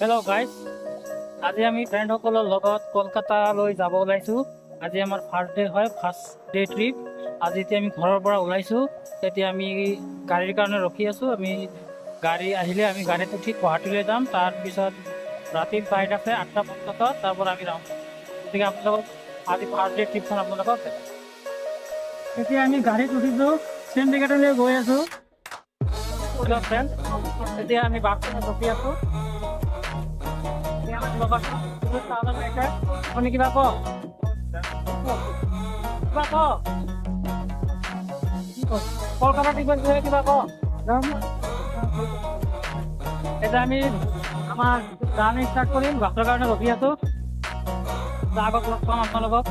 Hello' guys, আজি আমি ফ্ৰেণ্ডসকলৰ লগত কলকাতালৈ যাব ওলাইছোঁ। আজি আমাৰ ফাৰ্ষ্ট ডে হয়, ফাৰ্ষ্ট ডে ট্ৰিপ। আজি এতিয়া আমি ঘৰৰ পৰা ওলাইছোঁ। তেতিয়া আমি গাড়ীৰ কাৰণে ৰখি আছোঁ। আমি গাড়ী আহিলে আমি গাড়ীত উঠি গুৱাহাটীলৈ যাম। তাৰপিছত ৰাতি ফ্লাইট আছে 8:50, তাৰ পৰা আমি যাম। গতিকে আপোনালোকক আজি ফাৰ্ষ্ট ডে ট্ৰিপখন আপোনালোকক এতিয়া আমি গাড়ীত উঠিছোঁ, চেণ্ডিগেটলৈ গৈ আছোঁ। ফ্ৰেণ্ড, এতিয়া আমি বাছখনত ৰখি আছোঁ। আপুনি কিবা কওক, কলকাতা টিকট বিষয়ে কিবা কওক। এতিয়া আমি আমাৰ জাৰ্ণি ষ্টাৰ্ট কৰিম। বাছৰ কাৰণে ৰখি আছোঁ। আগত লগ পাম আপোনালোকক।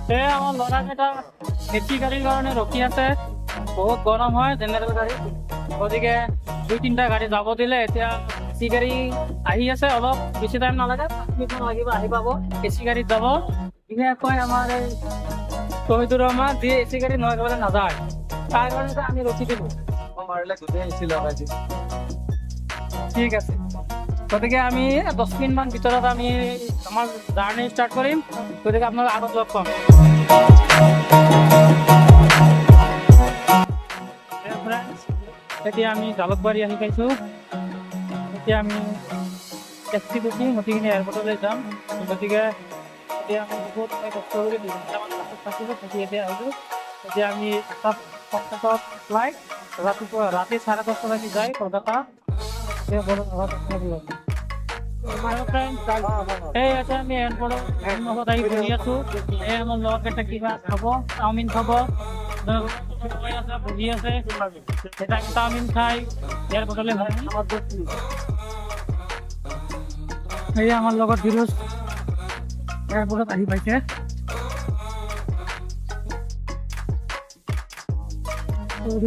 সেয়ে আমাৰ ল'ৰাকেইটা এচি গাড়ীৰ কাৰণে ৰখি আছে। বহুত গৰম হয় জেনেৰেল গাড়ী, গতিকে 2-3টা গাড়ী যাব দিলে। এতিয়া এচি গাড়ী আহি আছে, অলপ বেছি টাইম নালাগে, 5 মিনিটমান লাগিব, আহি পাব। এচি গাড়ীত যাব। বিশেষকৈ আমাৰ এই শহীদুৰ ৰহমান যি এচি গাড়ী নহয় একেবাৰে নাযায়, তাৰ কাৰণে আমি ৰখি দিলোঁ। ঠিক আছে, গতিকে আমি 10 মিনিটমান ভিতৰত আমি আমাৰ জাৰ্ণি ষ্টাৰ্ট কৰিম। গতিকে আপোনালোক আগত লগ পাম। এতিয়া আমি জালুকবাৰী আহি পাইছোঁ। এতিয়া আমি টেক্সি বুকিং গোটেইখিনি এয়াৰপৰ্টলৈ যাম। গতিকে এতিয়া আমি বহুত কষ্ট কৰি 2 ঘণ্টামান বাছত থাকিলোঁ, থাকি এতিয়া আহিলোঁ। এতিয়া আমি 8:50 ফ্লাইট, ৰাতিপুৱা ৰাতি 10:30 বাজি যায় কলকাতা। এই এতিয়া আমি এয়াৰপৰ্টত আহি বহি আছোঁ। এই আমাৰ লগৰকেইটা কিবা খাব, চাওমিন খাব, বহি আছে। এটা চাওমিন খাই এয়াৰপৰ্টলৈ ভাল। এই আমাৰ লগত ফিৰোজ এয়াৰপৰ্টত আহি পাইছে।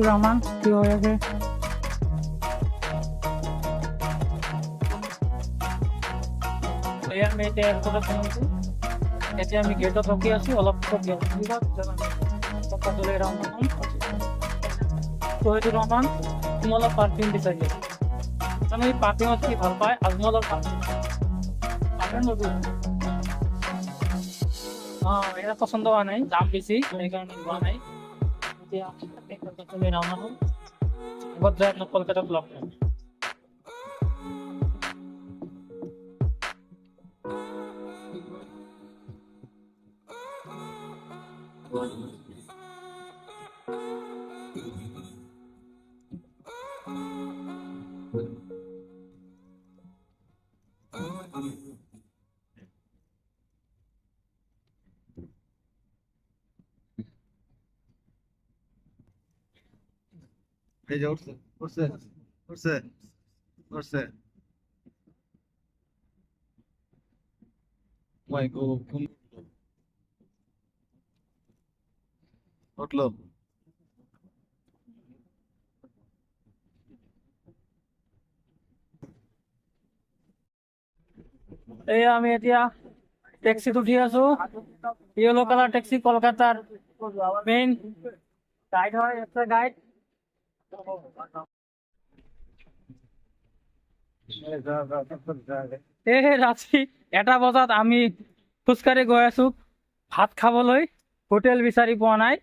ৰহমান কি হৈ আছে? আমি এতিয়া এয়াৰপৰ্টত সোমাইছোঁ। এতিয়া আমি গেটত ৰখি আছোঁ। অলপ শহীদুৰ ৰহমান আজমলৰ পাৰফিউম বিচাৰি আছে। মানে এই পাৰফিউমত কি ভাল পায়, আজমলৰ পাৰফিউম নতুন। এটা পচন্দ হোৱা নাই, দাম বেছি, সেইকাৰণে লোৱা নাই। এতিয়া ৰাওনা হ'ম। আগত যাই আপোনাক কলকাতাত লগ পাম। এই যে উঠছে উঠছে উঠছে উঠছে উঠলো। এই আমি এতিয়া টেক্সিত উঠি আছোঁ। ইয়েলো কালার ট্যাক্সি, কলকাতার মেইন গাইড হয়, একটা গাইড। এই ৰাতি 1টা বজাত আমি খোজকাঢ়ি গৈ আছোঁ ভাত খাবলৈ। হোটেল বিচাৰি পোৱা নাই।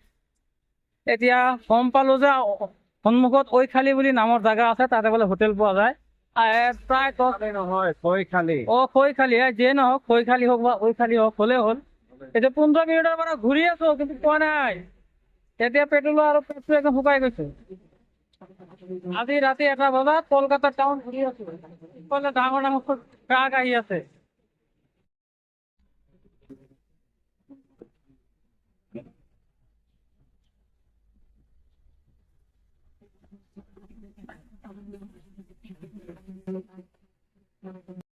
এতিয়া গম পালোঁ যে সন্মুখত ঐখালি বুলি নামৰ জেগা আছে, তাতে বোলে হোটেল পোৱা যায়। প্ৰায় নহয়, খৈখালি। খৈখালি, যিয়ে নহওক, খৈখালি হওক বা ঐখালি হওক, হ'লেই হ'ল। এতিয়া 15 মিনিটৰ পৰা ঘূৰি আছোঁ, কিন্তু পোৱা নাই। এতিয়া পেট্ৰলৰ আৰু পেটটো একদম শুকাই গৈছে। আজি ৰাতি 1টা বজাত কলকাতা টাউন ঘূৰি আছোঁ। ডাঙৰ ডাঙৰ ট্ৰাক আহি আছে।